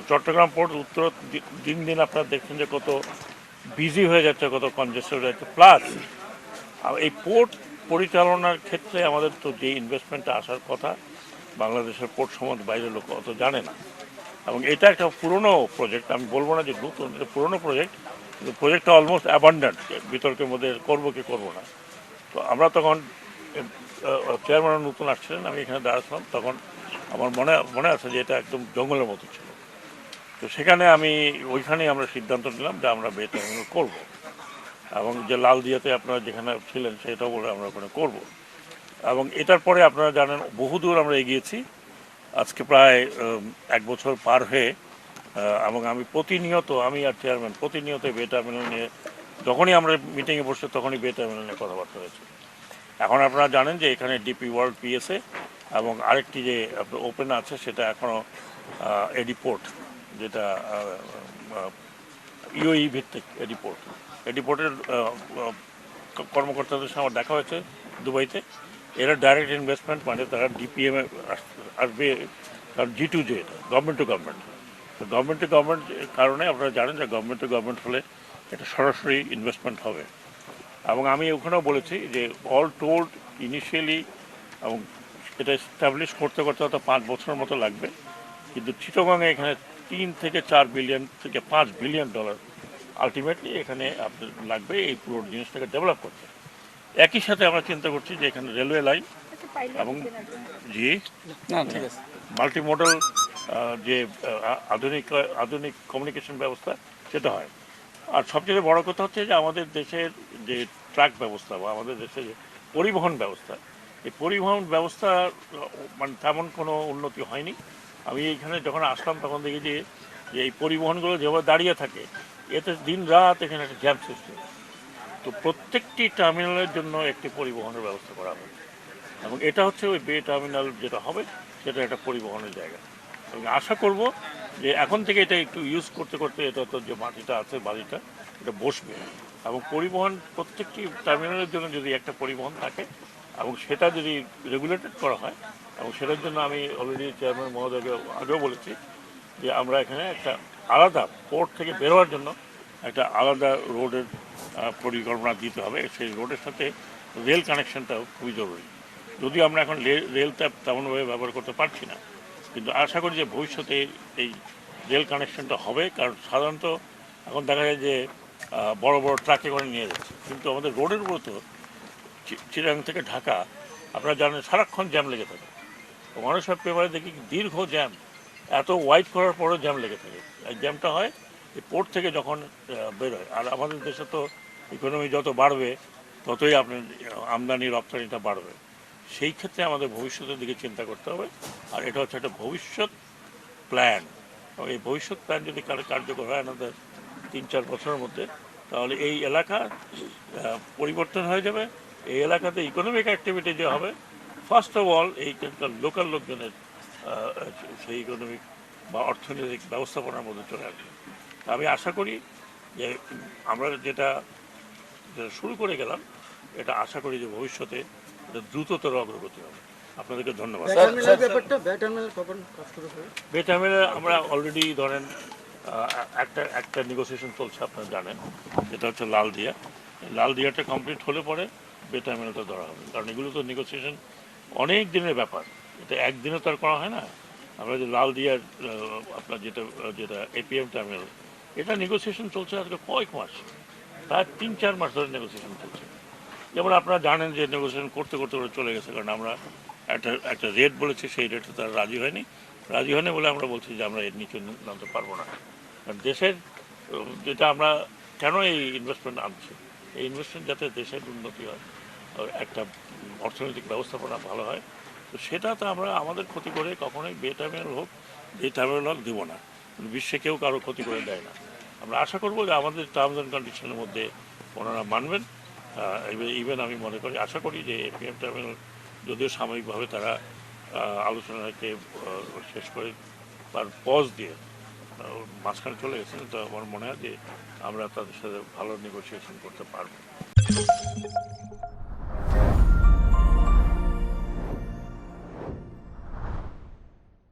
Chittagong port উত্তর দিন দিন আপনারা দেখছেন যে কত বিজি হয়ে যাচ্ছে, কত কনজেস্টেড হয়ে যাচ্ছে। প্লাস এই পোর্ট পরিচালনার ক্ষেত্রে আমাদের তো যে ইনভেস্টমেন্টটা আসার কথা, বাংলাদেশের পোর্ট সম্বন্ধে বাইরের লোক অত জানে না। এবং এটা একটা পুরনো প্রজেক্ট, আমি বলবো না যে নতুন, এটা পুরনো প্রজেক্ট, কিন্তু প্রজেক্টটা অলমোস্ট অ্যাবান্ডেন্ট, বিতর্কের মধ্যে করবো কি করবো না। তো আমরা তখন চেয়ারম্যান নতুন আসছিলেন, আমি এখানে দাঁড়াচ্ছিলাম, তখন আমার মনে আছে যে এটা একদম জঙ্গলের মতো ছিল। তো সেখানে ওইখানেই আমরা সিদ্ধান্ত নিলাম যে আমরা বে টার্মিনাল করবো, এবং যে লালদিয়াতে আপনারা যেখানে ছিলেন সেটাও বলে আমরা ওখানে করব। এবং এটার পরে আপনারা জানেন বহুদূর আমরা এগিয়েছি, আজকে প্রায় 1 বছর পার হয়ে, এবং আমি আর চেয়ারম্যান প্রতিনিয়ত বে টার্মিনাল নিয়ে যখনই আমরা মিটিংয়ে বসছি তখনই বে টার্মিনাল নিয়ে কথাবার্তা হয়েছে। এখন আপনারা জানেন যে এখানে ডিপি ওয়ার্ল্ড পিএসএ এবং আরেকটি যে ওপেন আছে সেটা এখনও এডিপোর্ট, যেটা ইউই ভিত্তিক এডিপোর্টের কর্মকর্তাদের সঙ্গে দেখা হয়েছে দুবাইতে। এরা ডাইরেক্ট ইনভেস্টমেন্ট, মানে তারা ডিপিএমে আসবে, কারণ G2J এটা গভর্নমেন্ট টু গভর্নমেন্ট। তো গভর্নমেন্ট টু গভর্নমেন্ট কারণে আপনারা জানেন যে গভর্নমেন্ট টু গভর্নমেন্ট হলে এটা সরাসরি ইনভেস্টমেন্ট হবে। এবং আমি ওখানেও বলেছি যে অল টোল্ড ইনিশিয়ালি, এবং এটা এস্টাবলিশ করতে করতে হয়তো 5 বছরের মতো লাগবে, কিন্তু চিটাগংয়ে এখানে 3 থেকে 4 বিলিয়ন থেকে 5 বিলিয়ন ডলার আলটিমেটলি এখানে আপনার লাগবে এই পুরো জিনিসটাকে ডেভেলপ করতে। একই সাথে আমরা চিন্তা করছি যে এখানে রেলওয়ে লাইন এবং মাল্টি মডেল যে আধুনিক কমিউনিকেশন ব্যবস্থা সেটা হয়। আর সবচেয়ে বড় কথা হচ্ছে যে আমাদের দেশের যে ট্রাক ব্যবস্থা বা আমাদের দেশের যে পরিবহন ব্যবস্থা, এই পরিবহন ব্যবস্থা মানে তেমন কোনো উন্নতি হয়নি। আমি এইখানে যখন আসলাম তখন দেখি যে এই পরিবহনগুলো যেভাবে দাঁড়িয়ে থাকে, এতে দিন রাত এখানে একটা জ্যাম সৃষ্টি হয়। তো প্রত্যেকটি টার্মিনালের জন্য একটি পরিবহনের ব্যবস্থা করা হবে, এবং এটা হচ্ছে ওই বে টার্মিনাল যেটা হবে সেটা একটা পরিবহনের জায়গা। এবং আশা করব যে এখন থেকে এটা একটু ইউজ করতে করতে এটা তো যে মাটিটা আছে বাড়িটা এটা বসবে, এবং পরিবহন প্রত্যেকটি টার্মিনালের জন্য যদি একটা পরিবহন থাকে এবং সেটা যদি রেগুলেটেড করা হয়, এবং সেটার জন্য আমি অলরেডি চেয়ারম্যান মহোদয়কে আগেও বলেছি যে আমরা এখানে একটা আলাদা পোর্ট থেকে বেরোয়ার জন্য একটা আলাদা রোডের পরিকল্পনা দিতে হবে। সেই রোডের সাথে রেল কানেকশনটাও খুবই জরুরি। যদিও আমরা এখন রেলটা তেমনভাবে ব্যবহার করতে পারছি না, কিন্তু আশা করি যে ভবিষ্যতে এই রেল কানেকশনটা হবে। কারণ সাধারণত এখন দেখা যায় যে বড় বড় ট্রাকে করে নিয়ে যাচ্ছে, কিন্তু আমাদের রোডের উপর তো চিটাগাং থেকে ঢাকা আপনারা জানেন সারাক্ষণ জ্যাম লেগে থাকে। মানুষ সব পেপারে দেখি দীর্ঘ জ্যাম, এত ওয়াইড করার পরেও জ্যাম লেগে থাকে। এই জ্যামটা হয় এই পোর্ট থেকে যখন বেরোয়। আর আমাদের দেশে তো ইকোনমি যত বাড়বে ততই আপনার আমদানি রপ্তানিটা বাড়বে। সেই ক্ষেত্রে আমাদের ভবিষ্যতের দিকে চিন্তা করতে হবে। আর এটা হচ্ছে একটা ভবিষ্যৎ প্ল্যান, এবং এই ভবিষ্যৎ প্ল্যান যদি কার্যকর হয় আমাদের 3-4 বছরের মধ্যে, তাহলে এই এলাকা পরিবর্তন হয়ে যাবে। এই এলাকাতে ইকোনমিক অ্যাক্টিভিটি যে হবে, ফার্স্ট অফ অল এইখানকার লোকাল লোকজনের সেই ইকোনমিক বা অর্থনৈতিক ব্যবস্থাপনার মধ্যে চলে আসবে। আমি আশা করি যে আমরা যেটা শুরু করে গেলাম, এটা আশা করি যে ভবিষ্যতে এটা দ্রুততর অগ্রগতি হবে। আপনাদেরকে ধন্যবাদ। বে টার্মিনাল আমরা অলরেডি ধরেন একটা নেগোসিয়েশন চলছে, আপনারা জানেন, যেটা হচ্ছে লালদিয়াটা কমপ্লিট হলে পরে বে টার্মিনালটা ধরা হবে। কারণ এগুলো তো নেগোসিয়েশন অনেক দিনের ব্যাপার, এটা একদিনে তো আর করা হয় না। আমরা যে লালদিয়ার আপনার যেটা এপিএম টার্মিনাল, এটা নেগোসিয়েশন চলছে আজকে কয়েক মাস, প্রায় 3-4 মাস ধরে নেগোসিয়েশন চলছে। যেমন আপনারা জানেন যে নেগোসিয়েশন করতে করতে ওরা চলে গেছে, কারণ আমরা একটা রেট বলেছি, সেই রেটে তারা রাজি হয়নি বলে আমরা বলছি যে আমরা এর নিচে নামতে পারবো না। কারণ দেশের যেটা আমরা কেন এই ইনভেস্টমেন্ট আনছি, এই ইনভেস্টমেন্ট যাতে দেশের উন্নতি হয়, একটা অর্থনৈতিক ব্যবস্থাপনা ভালো হয়, তো সেটা তো আমরা আমাদের ক্ষতি করে কখনোই বে টার্মিনাল হোক দেবো না। বিশ্বে কেউ কারো ক্ষতি করে দেয় না। আমরা আশা করবো যে আমাদের টার্মস অ্যান্ড কন্ডিশনের মধ্যে ওনারা মানবেন। ইভেন আমি মনে করি আশা করি যে এপিএম টার্মিনাল যদিও সাময়িকভাবে তারা আলোচনাকে শেষ করে তার পজ দিয়ে মাঝখানে চলে গেছেন, তো আমার মনে হয় যে আমরা তাদের সাথে ভালো নেগোসিয়েশন করতে পারবো।